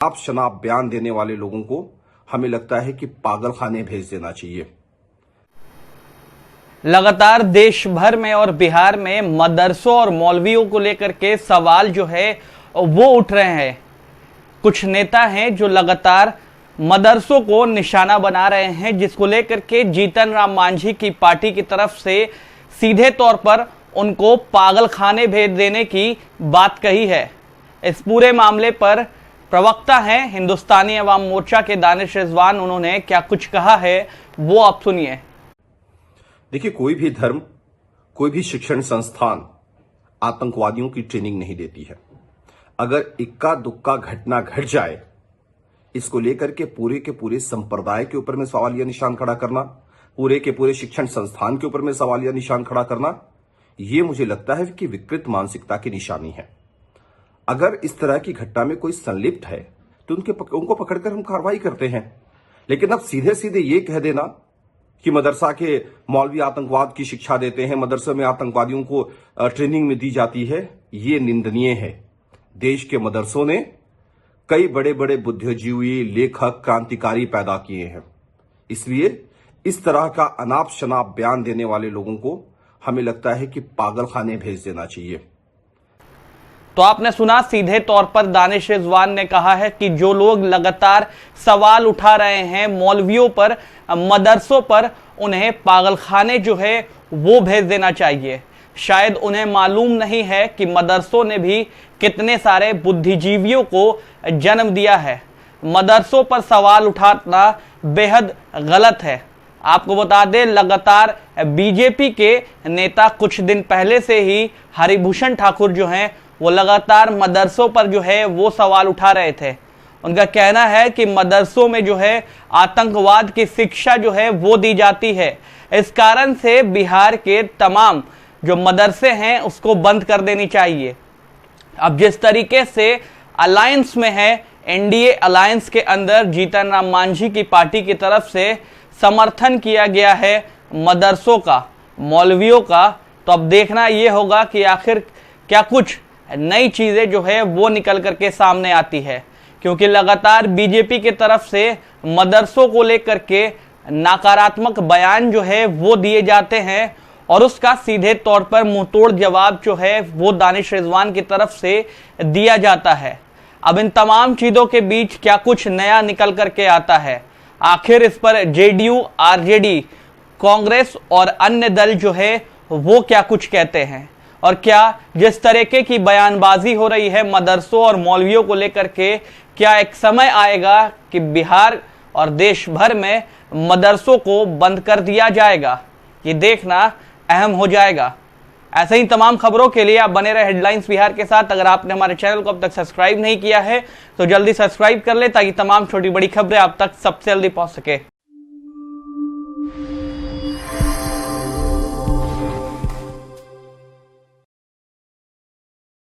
आप शनाब बयान देने वाले लोगों को हमें लगता है कि पागल खाने भेज देना चाहिए। लगातार देश भर में और बिहार में मदरसों और मौलवियों को लेकर के सवाल जो है वो उठ रहे हैं। कुछ नेता हैं जो लगातार मदरसों को निशाना बना रहे हैं, जिसको लेकर के जीतन राम मांझी की पार्टी की तरफ से सीधे तौर पर उनको पागल खाने भेज देने की बात कही है। इस पूरे मामले पर प्रवक्ता हैं हिंदुस्तानी अवाम मोर्चा के दानिश रिजवान, उन्होंने क्या कुछ कहा है वो आप सुनिए। देखिए, कोई भी धर्म, कोई भी शिक्षण संस्थान आतंकवादियों की ट्रेनिंग नहीं देती है। अगर इक्का दुक्का घटना घट जाए, इसको लेकर के पूरे संप्रदाय के ऊपर में सवालिया निशान खड़ा करना, पूरे के पूरे शिक्षण संस्थान के ऊपर में सवालिया निशान खड़ा करना, यह मुझे लगता है कि विकृत मानसिकता की निशानी है। अगर इस तरह की घटना में कोई संलिप्त है तो उनको पकड़कर हम कार्रवाई करते हैं, लेकिन अब सीधे सीधे ये कह देना कि मदरसा के मौलवी आतंकवाद की शिक्षा देते हैं, मदरसे में आतंकवादियों को ट्रेनिंग में दी जाती है, ये निंदनीय है। देश के मदरसों ने कई बड़े बड़े बुद्धिजीवी, लेखक, क्रांतिकारी पैदा किए हैं। इसलिए इस तरह का अनाप शनाप बयान देने वाले लोगों को हमें लगता है कि पागल खाने भेज देना चाहिए। तो आपने सुना, सीधे तौर पर दानिश रिजवान ने कहा है कि जो लोग लगातार सवाल उठा रहे हैं मौलवियों पर, मदरसों पर, उन्हें पागलखाने जो है वो भेज देना चाहिए। शायद उन्हें मालूम नहीं है कि मदरसों ने भी कितने सारे बुद्धिजीवियों को जन्म दिया है। मदरसों पर सवाल उठाना बेहद गलत है। आपको बता दें, लगातार बीजेपी के नेता कुछ दिन पहले से ही हरिभूषण ठाकुर जो हैं वो लगातार मदरसों पर जो है वो सवाल उठा रहे थे। उनका कहना है कि मदरसों में जो है आतंकवाद की शिक्षा जो है वो दी जाती है। इस कारण से बिहार के तमाम जो मदरसे हैं उसको बंद कर देनी चाहिए। अब जिस तरीके से अलायंस में है, एनडीए अलायंस के अंदर जीतन राम मांझी की पार्टी की तरफ से समर्थन किया गया है मदरसों का, मौलवियों का, तो अब देखना यह होगा कि आखिर क्या कुछ नई चीजें जो है वो निकल करके सामने आती है, क्योंकि लगातार बीजेपी की तरफ से मदरसों को लेकर के नकारात्मक बयान जो है वो दिए जाते हैं और उसका सीधे तौर पर मुंहतोड़ जवाब जो है वो दानिश रिजवान की तरफ से दिया जाता है। अब इन तमाम चीजों के बीच क्या कुछ नया निकल करके आता है, आखिर इस पर जेडीयू, आरजेडी, कांग्रेस और अन्य दल जो है वो क्या कुछ कहते हैं, और क्या जिस तरीके की बयानबाजी हो रही है मदरसों और मौलवियों को लेकर के, क्या एक समय आएगा कि बिहार और देश भर में मदरसों को बंद कर दिया जाएगा? ये देखना अहम हो जाएगा। ऐसे ही तमाम खबरों के लिए आप बने रहे हेडलाइंस बिहार के साथ। अगर आपने हमारे चैनल को अब तक सब्सक्राइब नहीं किया है तो जल्दी सब्सक्राइब कर ले, ताकि तमाम छोटी बड़ी खबरें आप तक सबसे जल्दी पहुंच सके।